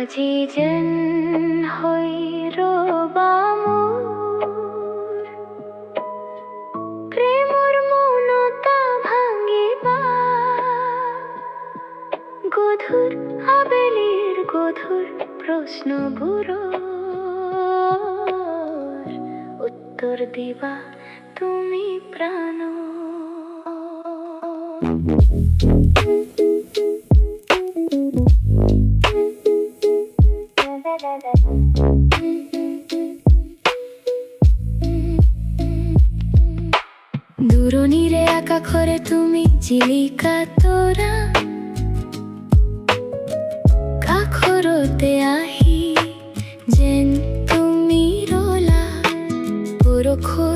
আজি যেন হৈ ৰবা মোৰ প্ৰেমৰ মৌনতা ভাঙিবা গধুৰ আবেলিৰ গধুৰ প্ৰশ্নবোৰৰ উত্তৰ দিবা তুমি প্ৰাণ দূৰণিৰে আকাশৰে তুমি জিলিকা তৰা কাষৰতে আহি যেন তুমি ৰলা বৰষুণ